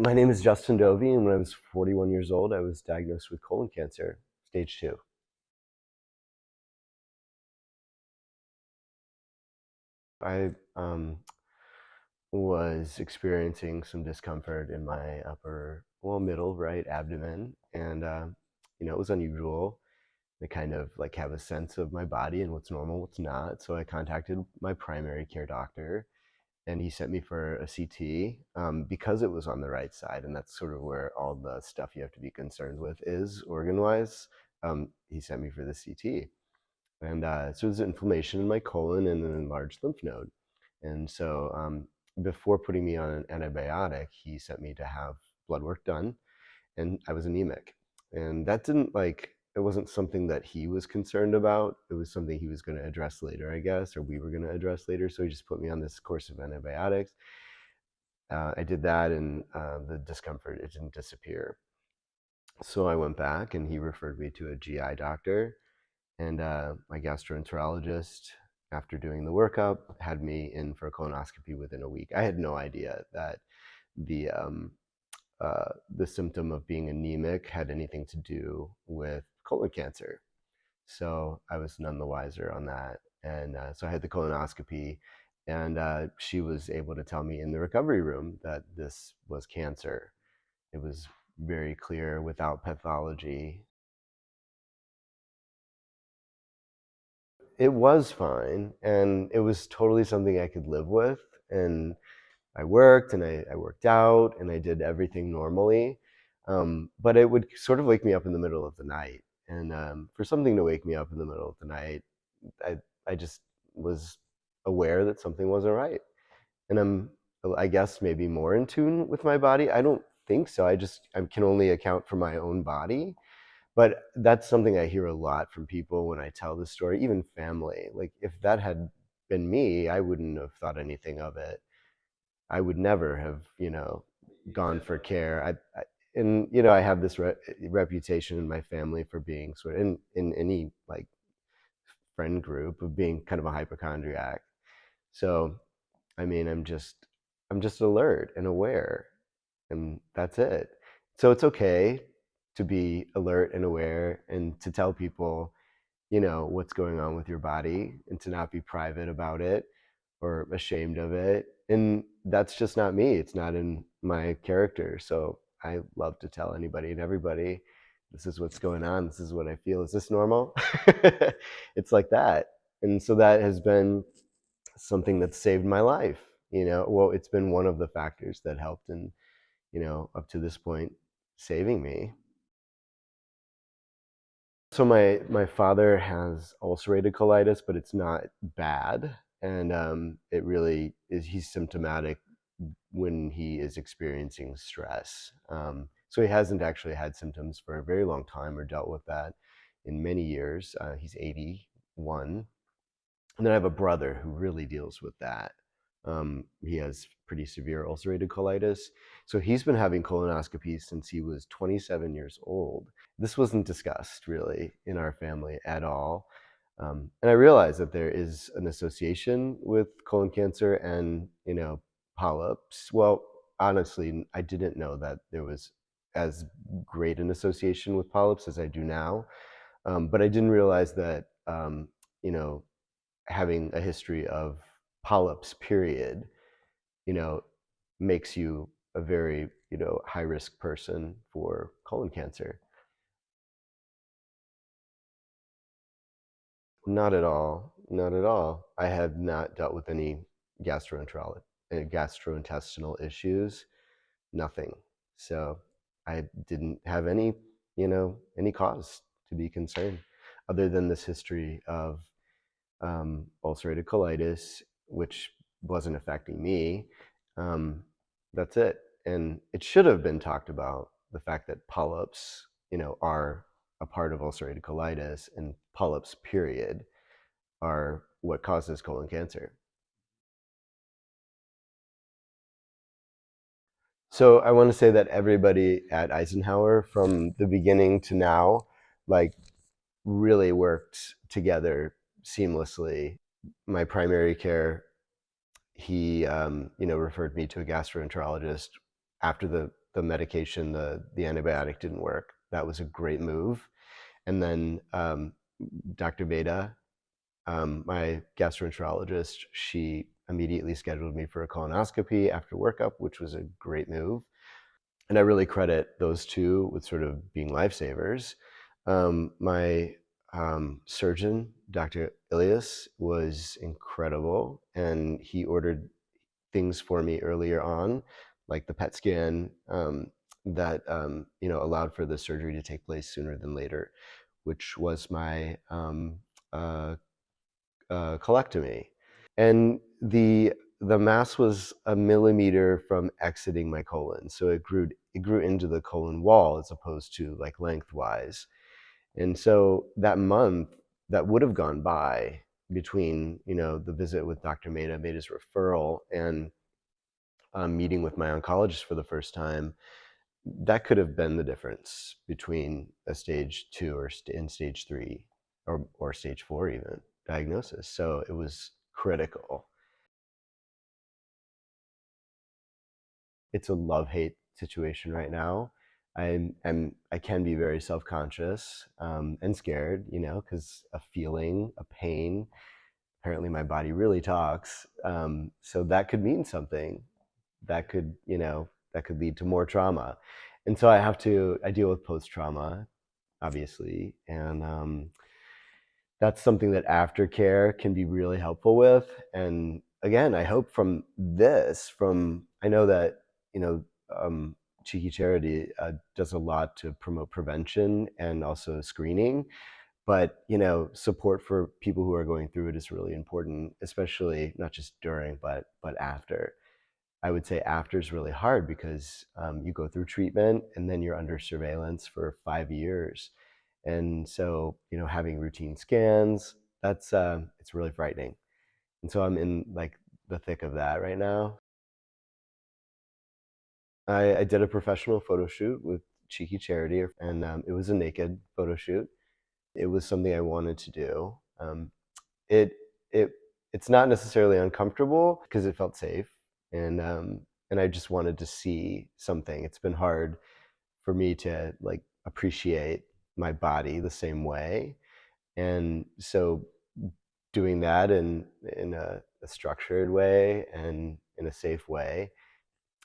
My name is Justin Dovi, and when I was 41 years old, I was diagnosed with colon cancer, stage 2. I was experiencing some discomfort in my middle right abdomen, and it was unusual to kind of like have a sense of my body and what's normal, what's not. So I contacted my primary care doctor, and he sent me for a CT because it was on the right side, and that's sort of where all the stuff you have to be concerned with is organ-wise. He sent me for the CT, and so there's inflammation in my colon and an enlarged lymph node. And so before putting me on an antibiotic, he sent me to have blood work done, and I was anemic. And that didn't like, it wasn't something that he was concerned about. It was something he was going to address later, I guess, or we were going to address later. So he just put me on this course of antibiotics. I did that, and the discomfort, it didn't disappear. So I went back, and he referred me to a GI doctor, and my gastroenterologist, after doing the workup, had me in for a colonoscopy within a week. I had no idea that the the symptom of being anemic had anything to do with colon cancer. So I was none the wiser on that. And so I had the colonoscopy, and she was able to tell me in the recovery room that this was cancer. It was very clear without pathology. It was fine, and it was totally something I could live with. And I worked, and I worked out, and I did everything normally. But it would sort of wake me up in the middle of the night. And for something to wake me up in the middle of the night, I, I just was aware that something wasn't right. And I guess, maybe more in tune with my body. I don't think so. I can only account for my own body. But that's something I hear a lot from people when I tell this story, even family. Like, if that had been me, I wouldn't have thought anything of it. I would never have, gone for care. And I have this reputation in my family for being sort of in any like friend group of being kind of a hypochondriac. So, I mean, I'm just alert and aware, and that's it. So it's okay to be alert and aware, and to tell people, what's going on with your body, and to not be private about it or ashamed of it. And that's just not me. It's not in my character. So I love to tell anybody and everybody, this is what's going on. This is what I feel. Is this normal? It's like that. And so that has been something that saved my life. Well, it's been one of the factors that helped in, up to this point, saving me. So my father has ulcerative colitis, but it's not bad, and it really is. He's symptomatic when he is experiencing stress. So he hasn't actually had symptoms for a very long time or dealt with that in many years. He's 81, and then I have a brother who really deals with that. He has pretty severe ulcerative colitis. So he's been having colonoscopies since he was 27 years old. This wasn't discussed really in our family at all. And I realized that there is an association with colon cancer and, polyps. Well, honestly, I didn't know that there was as great an association with polyps as I do now. But I didn't realize that, you know, having a history of polyps, period, you know, makes you a very, high risk person for colon cancer. Not at all. Not at all. I have not dealt with any gastrointestinal issues. Nothing. So I didn't have any cause to be concerned, other than this history of ulcerative colitis, which wasn't affecting me. Um, that's it. And it should have been talked about, the fact that polyps, are a part of ulcerative colitis, and polyps, period, are what causes colon cancer. So I want to say that everybody at Eisenhower, from the beginning to now, like, really worked together seamlessly. My primary care, he referred me to a gastroenterologist after the the medication, the antibiotic didn't work. That was a great move. And then Dr. Veda, my gastroenterologist, she immediately scheduled me for a colonoscopy after workup, which was a great move. And I really credit those two with sort of being lifesavers. My surgeon, Dr. Ilias, was incredible, and he ordered things for me earlier on, like the PET scan that allowed for the surgery to take place sooner than later, which was my uh, colectomy. And the mass was a millimeter from exiting my colon, so it grew into the colon wall as opposed to like lengthwise. And so that month that would have gone by between the visit with Dr. Maida's referral and meeting with my oncologist for the first time, that could have been the difference between a stage 2 or in stage 3 or stage 4 even diagnosis. So it was critical. It's a love-hate situation right now. I can be very self-conscious and scared, because a feeling, a pain. Apparently, my body really talks, so that could mean something. That could lead to more trauma, and so I deal with post-trauma, obviously, and that's something that aftercare can be really helpful with. And again, I hope I know that you know Cheeky Charity does a lot to promote prevention and also screening, but support for people who are going through it is really important, especially not just during but after. I would say after is really hard because you go through treatment and then you're under surveillance for 5 years. And so, having routine scans, it's really frightening. And so I'm in like the thick of that right now. I did a professional photo shoot with Cheeky Charity, and it was a naked photo shoot. It was something I wanted to do. It it it's not necessarily uncomfortable because it felt safe, and I just wanted to see something. It's been hard for me to like appreciate my body the same way, and so doing that in a structured way and in a safe way,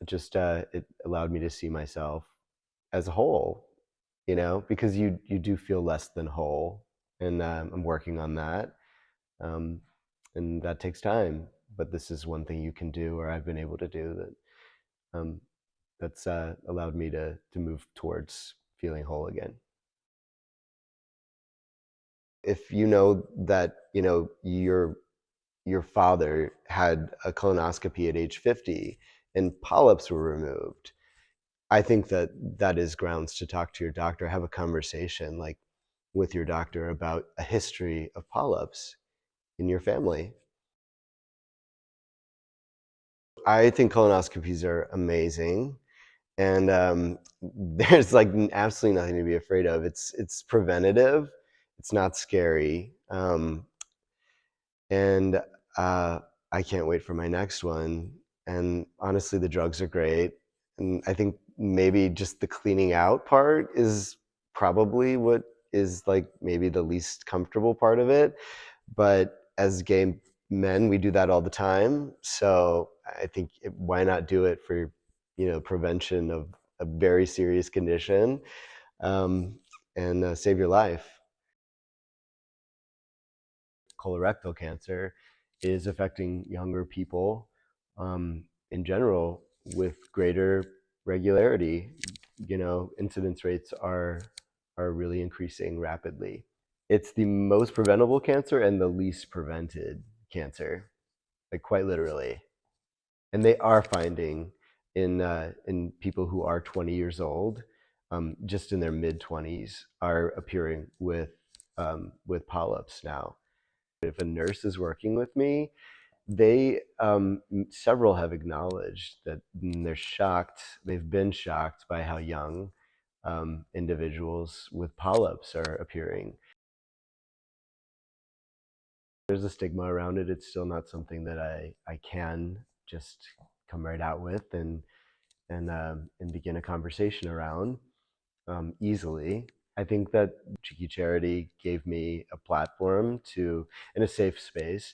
it allowed me to see myself as a whole, because you do feel less than whole, and I'm working on that, um, and that takes time. But this is one thing you can do, or I've been able to do um, that's allowed me to move towards feeling whole again. If you know that your father had a colonoscopy at age 50 and polyps were removed, I think that is grounds to talk to your doctor, have a conversation like with your doctor about a history of polyps in your family. I think colonoscopies are amazing, and there's like absolutely nothing to be afraid of. It's preventative, it's not scary, and I can't wait for my next one. And honestly, the drugs are great, and I think maybe just the cleaning out part is probably what is like maybe the least comfortable part of it. But as gay men, we do that all the time. So I think why not do it for prevention of a very serious condition, um, and save your life. Colorectal cancer is affecting younger people in general with greater regularity. Incidence rates are really increasing rapidly. It's the most preventable cancer and the least prevented cancer, like quite literally. And they are finding in people who are 20 years old, just in their mid 20s, are appearing with polyps now. If a nurse is working with me, they several have acknowledged that they're shocked. They've been shocked by how young individuals with polyps are appearing. There's a stigma around it. It's still not something that I can just come right out with, and and begin a conversation around easily. I think that Cheeky Charity gave me a platform to, in a safe space,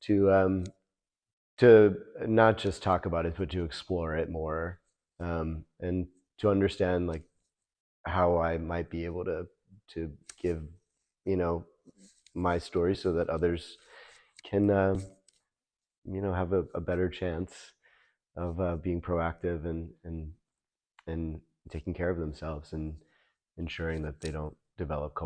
to to not just talk about it, but to explore it more, and to understand like how I might be able to give, you know, my story so that others can, have a better chance of being proactive and taking care of themselves and ensuring that they don't develop